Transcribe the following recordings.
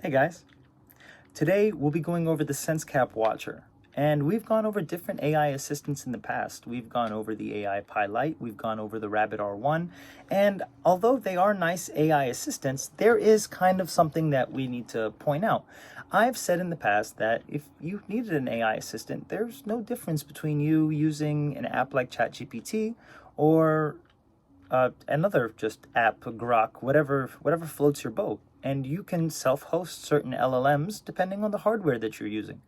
Hey guys, today we'll be going over the Sensecap Watcher, and we've gone over different AI assistants in the past. We've gone over the AI Pi Lite, we've gone over the Rabbit R1, and although they are nice AI assistants, there is kind of something that we need to point out. I've said in the past that if you needed an AI assistant, there's no difference between you using an app like ChatGPT or another just app, Grok, whatever floats your boat. And you can self-host certain LLMs depending on the hardware that you're using.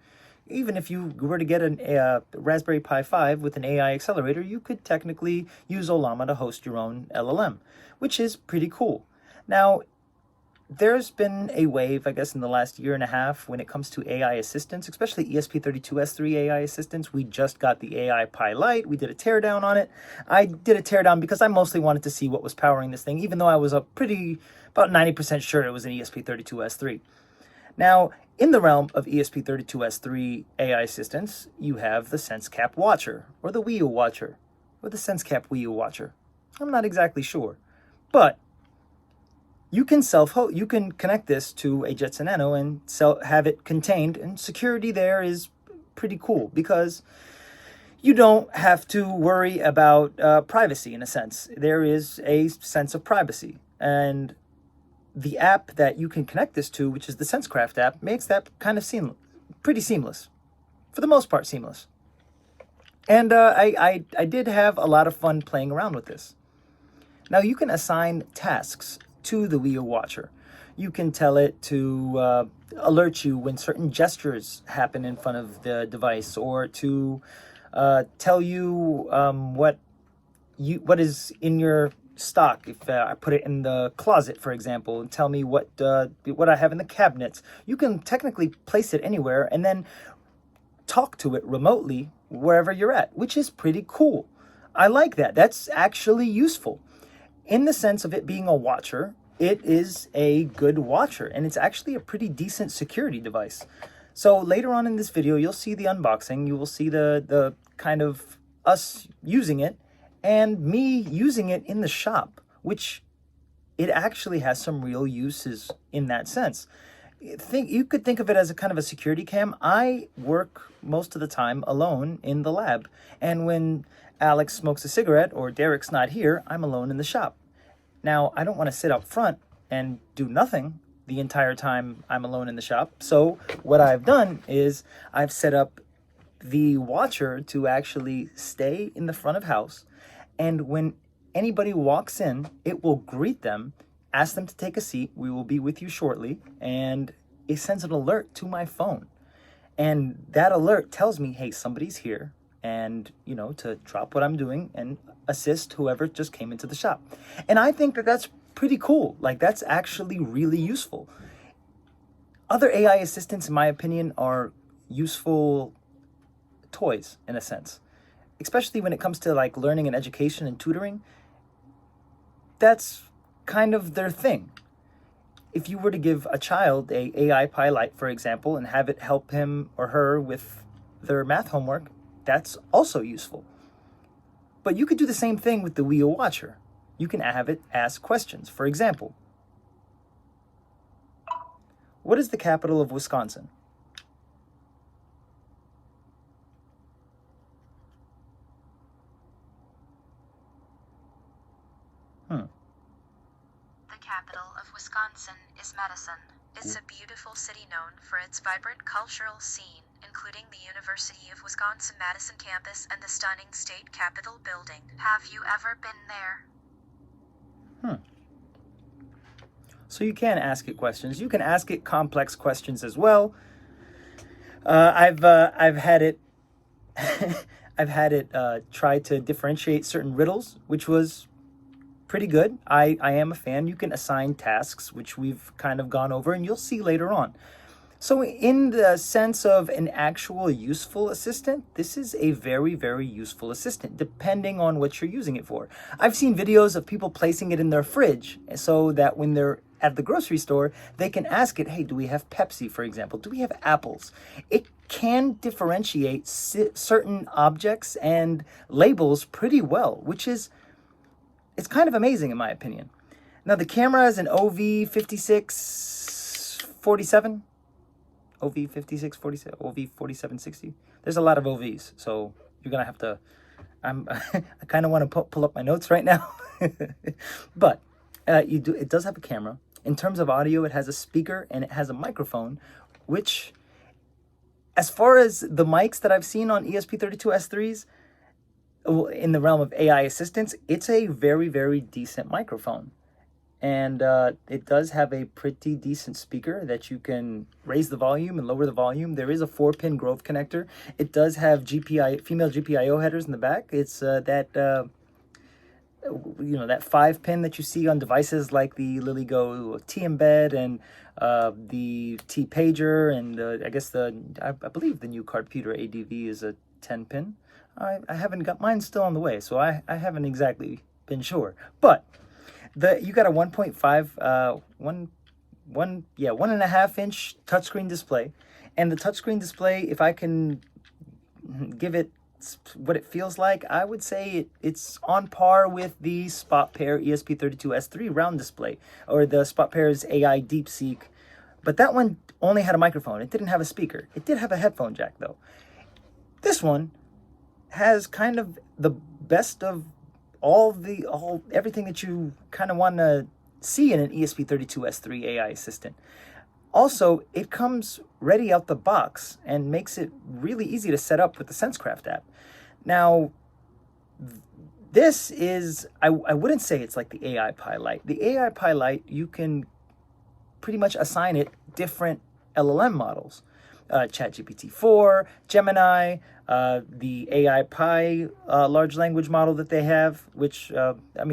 Even if you were to get a Raspberry Pi 5 with an AI accelerator, you could technically use Ollama to host your own LLM, which is pretty cool. Now, there's been a wave, I guess, in the last year and a half when it comes to AI assistants, especially ESP32S3 AI assistants. We just got the AI Pi Lite. We did a teardown on it. I did a teardown because I mostly wanted to see what was powering this thing, even though I was about 90% sure it was an ESP32S3. Now, in the realm of ESP32S3 AI assistants, you have the Sensecap Watcher, or the Wii U Watcher, or the Sensecap Wii U Watcher. I'm not exactly sure, but you can connect this to a Jetson Nano and have it contained, and security there is pretty cool because you don't have to worry about privacy in a sense. There is a sense of privacy, and the app that you can connect this to, which is the Sensecraft app, makes that kind of pretty seamless, for the most part seamless. And I did have a lot of fun playing around with this. Now you can assign tasks to the Wii U Watcher. You can tell it to alert you when certain gestures happen in front of the device, or to tell you what is in your stock. If I put it in the closet, for example, and tell me what I have in the cabinets. You can technically place it anywhere and then talk to it remotely wherever you're at, which is pretty cool. I like that. That's actually useful. In the sense of it being a watcher, it is a good watcher, and it's actually a pretty decent security device. So later on in this video, you'll see the unboxing. You will see the kind of us using it and me using it in the shop, which it actually has some real uses in that sense. You could think of it as a kind of a security cam. I work most of the time alone in the lab, and when Alex smokes a cigarette or Derek's not here, I'm alone in the shop. Now, I don't want to sit up front and do nothing the entire time I'm alone in the shop. So what I've done is I've set up the watcher to actually stay in the front of house. And when anybody walks in, it will greet them, ask them to take a seat. We will be with you shortly. And it sends an alert to my phone. And that alert tells me, hey, somebody's here. And, to drop what I'm doing and assist whoever just came into the shop. And I think that that's pretty cool. Like, that's actually really useful. Other AI assistants, in my opinion, are useful toys in a sense, especially when it comes to like learning and education and tutoring. That's kind of their thing. If you were to give a child a AI Pi Lite, for example, and have it help him or her with their math homework, that's also useful. But you could do the same thing with the Wii U Watcher. You can have it ask questions. For example, what is the capital of Wisconsin? The capital of Wisconsin is Madison. It's a beautiful city known for its vibrant cultural scene, including the University of Wisconsin-Madison campus and the stunning state capitol building. Have you ever been there? So you can ask it questions. You can ask it complex questions as well. I've had it I've had it try to differentiate certain riddles, which was pretty good. I am a fan. You can assign tasks, which we've kind of gone over, and you'll see later on. So in the sense of an actual useful assistant, this is a very, very useful assistant, depending on what you're using it for. I've seen videos of people placing it in their fridge so that when they're at the grocery store, they can ask it, hey, do we have Pepsi, for example? Do we have apples? It can differentiate certain objects and labels pretty well, which is, it's kind of amazing in my opinion. Now the camera is an OV56 OV47, OV5647, OV4760. There's a lot of OVs, so you're gonna have to. I kind of want to pull up my notes right now, but it does have a camera. In terms of audio, it has a speaker and it has a microphone, which, as far as the mics that I've seen on ESP32S3s, in the realm of AI assistants, it's a very, very decent microphone. And it does have a pretty decent speaker that you can raise the volume and lower the volume. There is a 4-pin growth connector. It does have female GPIO headers in the back. It's that 5-pin that you see on devices like the LilyGo T Embed and the T Pager, and I guess I believe the new Carpeter ADV is a 10-pin. I haven't got mine, still on the way, so I haven't exactly been sure. But you got a 1.5 inch touchscreen display, and the touchscreen display, if I can give it what it feels like, I would say it's on par with the Spot Pair ESP32S3 round display, or the Spot Pair's AI DeepSeek, but that one only had a microphone. It didn't have a speaker. It did have a headphone jack though. This one has kind of the best of everything that you kind of want to see in an ESP32S3 AI assistant. Also, it comes ready out the box and makes it really easy to set up with the Sensecraft app. Now, this is, I wouldn't say it's like the AI Pi Lite. The AI Pi Lite, you can pretty much assign it different LLM models. ChatGPT-4, Gemini, the AI Pi large language model that they have, which,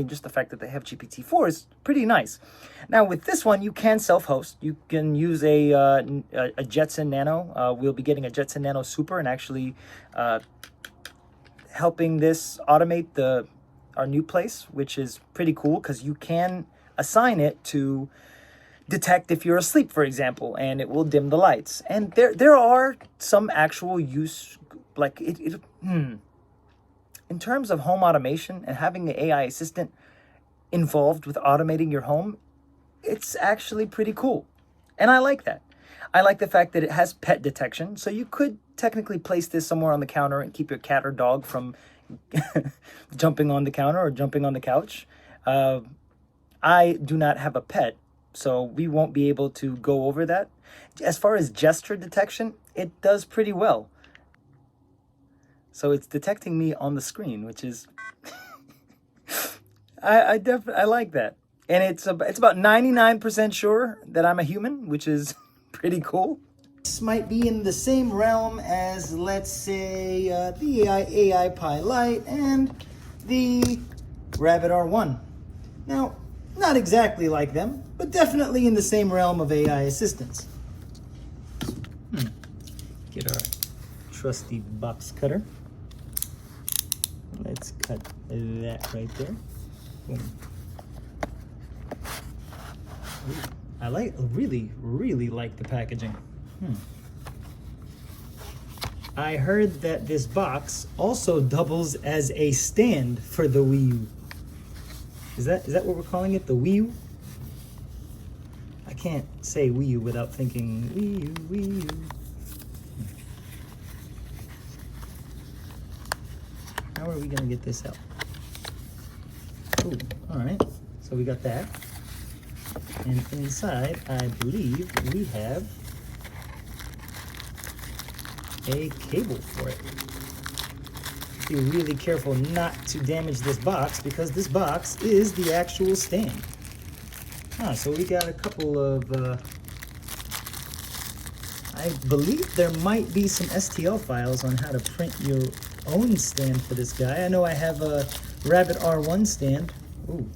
just the fact that they have GPT-4 is pretty nice. Now, with this one, you can self-host. You can use a Jetson Nano. We'll be getting a Jetson Nano Super and actually helping this automate our new place, which is pretty cool because you can assign it to detect if you're asleep, for example, and it will dim the lights. And there are some actual use, like in terms of home automation and having the AI assistant involved with automating your home, it's actually pretty cool. And I like that. I like the fact that it has pet detection, so you could technically place this somewhere on the counter and keep your cat or dog from jumping on the counter or jumping on the couch. I do not have a pet, so we won't be able to go over that. As far as gesture detection, it does pretty well. So it's detecting me on the screen, which is I like that. And it's about 99% sure that I'm a human, which is pretty cool. This might be in the same realm as, let's say, the AI Pi Lite and the Rabbit R1. Now, not exactly like them, but definitely in the same realm of AI assistants. Get our trusty box cutter. Let's cut that right there. Boom. I really like the packaging. I heard that this box also doubles as a stand for the Wii U. Is that what we're calling it, the Wii U? I can't say Wii U without thinking Wii U, Wii U. How are we gonna get this out? Oh, all right. So we got that. And inside, I believe we have a cable for it. Be really careful not to damage this box because this box is the actual stand. So we got a couple of, I believe there might be some STL files on how to print your own stand for this guy. I know I have a Rabbit R1 stand. Ooh.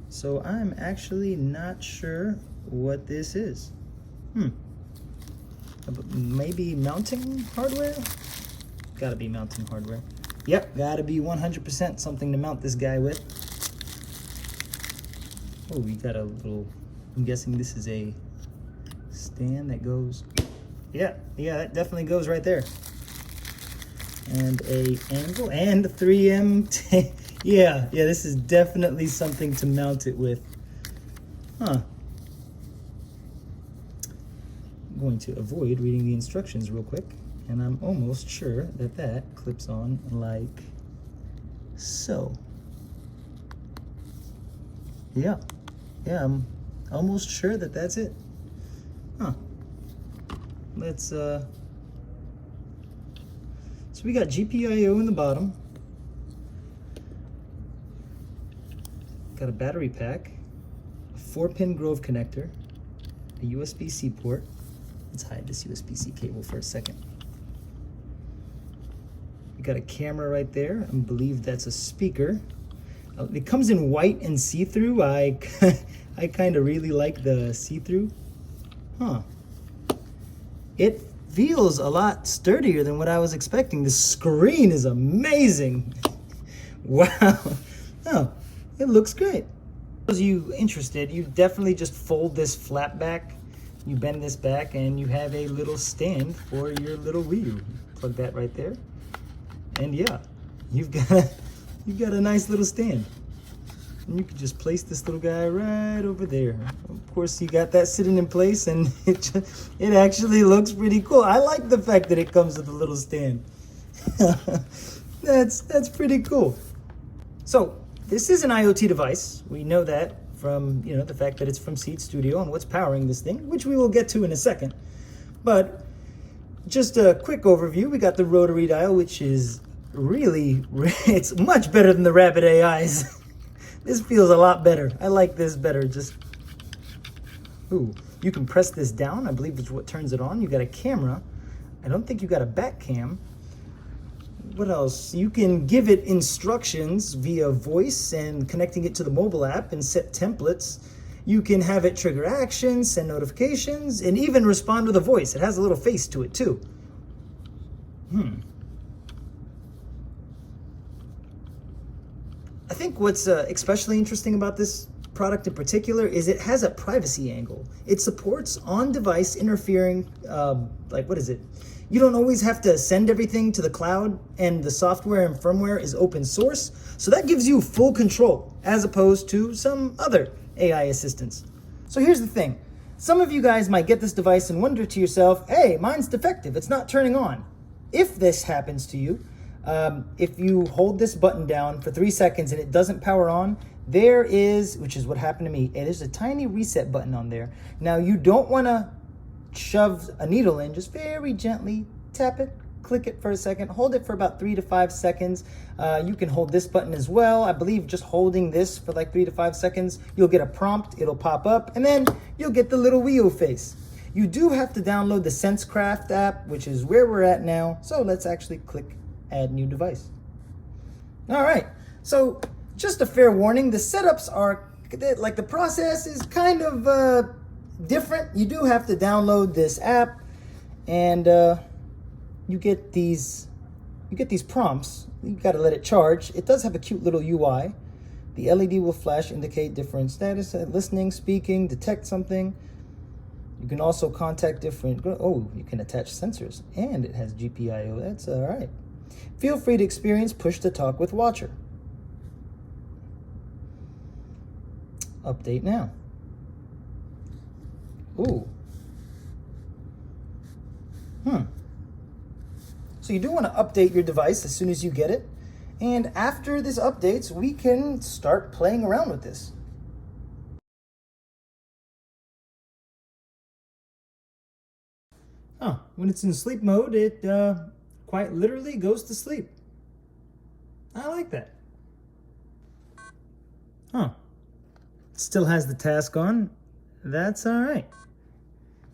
So I'm actually not sure what this is. Maybe mounting hardware? Gotta be mounting hardware. Yep, gotta be 100% something to mount this guy with. Oh, we got a little, I'm guessing this is a stand that goes, yeah, that definitely goes right there. And a angle and 3M, yeah, this is definitely something to mount it with. going to avoid reading the instructions real quick, and I'm almost sure that that clips on like so. Yeah, I'm almost sure that that's it. Huh. Let's, so we got GPIO in the bottom. Got a battery pack, a 4-pin Grove connector, a USB-C port. Let's hide this USB-C cable for a second. We got a camera right there. I believe that's a speaker. It comes in white and see-through. I kind of really like the see-through. Huh. It feels a lot sturdier than what I was expecting. The screen is amazing. Wow. Oh, it looks great. For those of you interested, you definitely just fold this flat back. You bend this back and you have a little stand for your little Wii U. Plug that right there. And yeah, you've got a nice little stand. And you can just place this little guy right over there. Of course, you got that sitting in place, and it actually looks pretty cool. I like the fact that it comes with a little stand. That's pretty cool. So this is an IoT device. We know that from the fact that it's from Seed Studio and what's powering this thing, which we will get to in a second. But just a quick overview. We got the rotary dial, which is really, it's much better than the Rabbit AIs. This feels a lot better. I like this better. Ooh, you can press this down. I believe it's what turns it on. You got a camera. I don't think you got a back cam. What else? You can give it instructions via voice and connecting it to the mobile app and set templates. You can have it trigger actions, send notifications, and even respond with a voice. It has a little face to it too. I think what's especially interesting about this product in particular is it has a privacy angle. It supports on-device interfering, what is it? You don't always have to send everything to the cloud, and the software and firmware is open source. So that gives you full control as opposed to some other AI assistants. So here's the thing. Some of you guys might get this device and wonder to yourself, hey, mine's defective. It's not turning on. If this happens to you, if you hold this button down for 3 seconds and it doesn't power on, there is, which is what happened to me, there's a tiny reset button on there. Now you don't want to shove a needle in, just very gently tap it, click it for a second, hold it for about 3 to 5 seconds. You can hold this button as well. I believe just holding this for like 3 to 5 seconds, you'll get a prompt, it'll pop up, and then you'll get the little Wii U face. You do have to download the Sensecap app, which is where we're at now. So let's actually click add new device. All right, so just a fair warning, the setups are, like the process is kind of different. You do have to download this app, and you get these prompts. You got to let it charge. It does have a cute little UI. The LED will flash, indicate different status, listening, speaking, detect something. You can also contact different, you can attach sensors, and it has GPIO. That's all right. Feel free to experience push to talk with Watcher. Update now. Ooh. So you do want to update your device as soon as you get it. And after this updates, we can start playing around with this. When it's in sleep mode, it quite literally goes to sleep. I like that. Still has the task on. That's all right.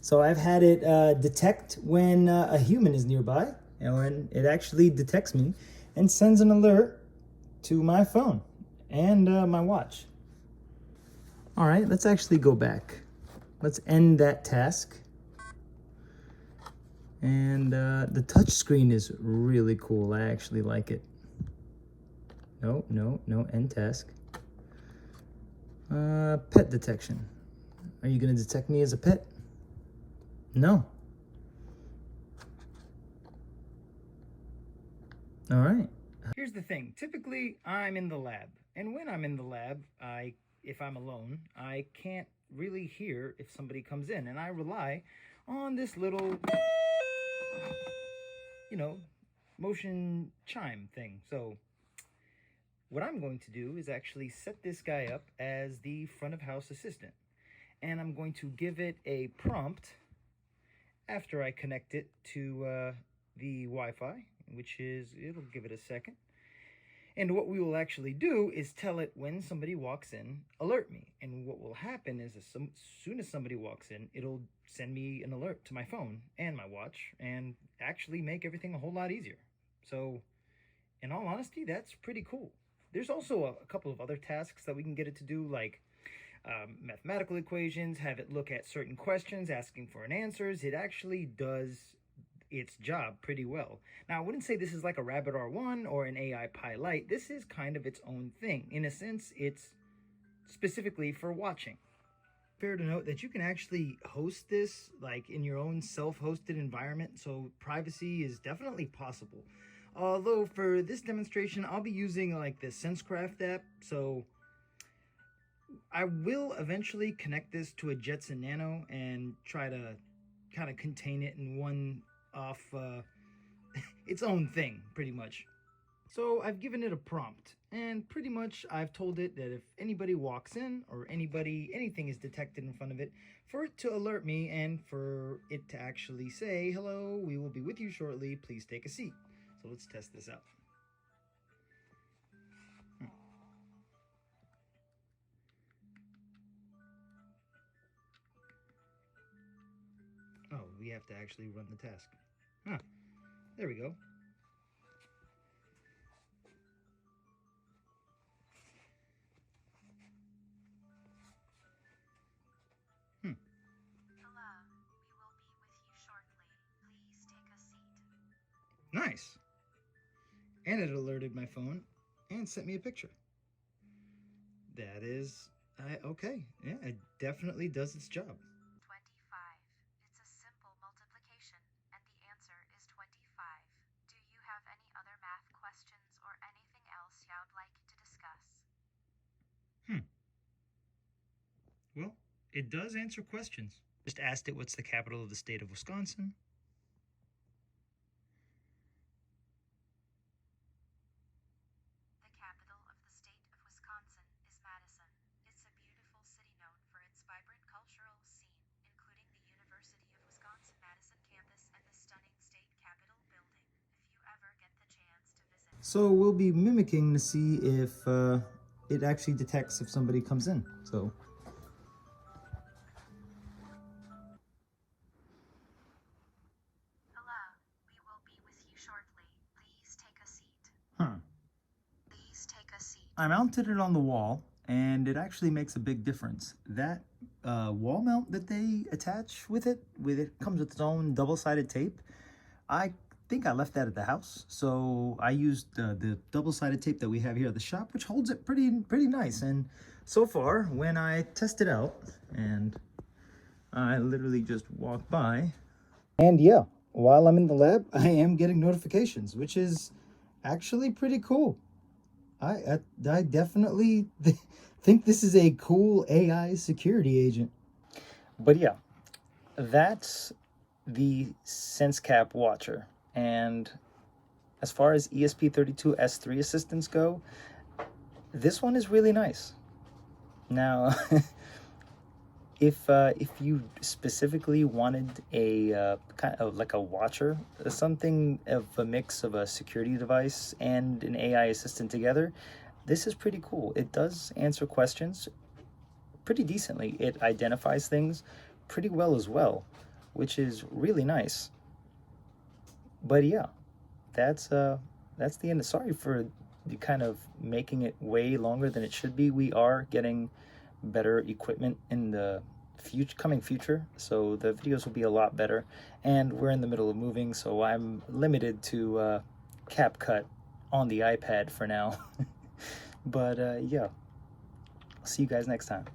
So I've had it detect when a human is nearby, and it actually detects me and sends an alert to my phone and my watch. All right, let's actually go back. Let's end that task. And the touch screen is really cool. I actually like it. No, end task. Pet detection. Are you gonna detect me as a pet? No. All right. Here's the thing. Typically, I'm in the lab. And when I'm in the lab, if I'm alone, I can't really hear if somebody comes in. And I rely on this little, motion chime thing. So what I'm going to do is actually set this guy up as the front of house assistant. And I'm going to give it a prompt after I connect it to the Wi-Fi, which is, it'll give it a second. And what we will actually do is tell it when somebody walks in, alert me. And what will happen is as soon as somebody walks in, it'll send me an alert to my phone and my watch and actually make everything a whole lot easier. So in all honesty, that's pretty cool. There's also a couple of other tasks that we can get it to do, like mathematical equations, have it look at certain questions, asking for an answers. It actually does its job pretty well. Now, I wouldn't say this is like a Rabbit R1 or an AI Pi Lite. This is kind of its own thing. In a sense, it's specifically for watching. Fair to note that you can actually host this like in your own self-hosted environment, so privacy is definitely possible. Although for this demonstration, I'll be using like the Sensecap app, so I will eventually connect this to a Jetson Nano and try to kind of contain it in one off its own thing, pretty much. So I've given it a prompt, and pretty much I've told it that if anybody walks in or anything is detected in front of it, for it to alert me and for it to actually say, hello, we will be with you shortly, please take a seat. So let's test this out. Oh, we have to actually run the task. There we go. Hello, we will be with you shortly. Please take a seat. Nice. And it alerted my phone and sent me a picture. That is, okay. Yeah, it definitely does its job. 25. It's a simple multiplication, and the answer is 25. Do you have any other math questions or anything else you'd like to discuss? Well, it does answer questions. Just asked it what's the capital of the state of Wisconsin. The capital of the state of Wisconsin is Madison. It's a beautiful city known for its vibrant cultural scene, including the University of Wisconsin-Madison campus and the stunning state capitol building. If you ever get the chance to visit. So we'll be mimicking to see if it actually detects if somebody comes in. So. Hello, we will be with you shortly. Please take a seat. Please take a seat. I mounted it on the wall, and it actually makes a big difference. That wall mount that they attach with it comes with its own double-sided tape. I think I left that at the house, so I used the double-sided tape that we have here at the shop, which holds it pretty nice. And so far, when I test it out, and I literally just walk by, and yeah, while I'm in the lab, I am getting notifications, which is actually pretty cool. I definitely think this is a cool AI security agent. But yeah, that's the Sensecap Watcher. And as far as ESP32S3 assistants go, this one is really nice. Now, if you specifically wanted a kind of like a watcher, something of a mix of a security device and an AI assistant together, this is pretty cool. It does answer questions pretty decently. It identifies things pretty well as well, which is really nice. But yeah, that's the end. Sorry for the kind of making it way longer than it should be. We are getting better equipment in the coming future, so the videos will be a lot better, and we're in the middle of moving, so I'm limited to CapCut on the iPad for now. But yeah, see you guys next time.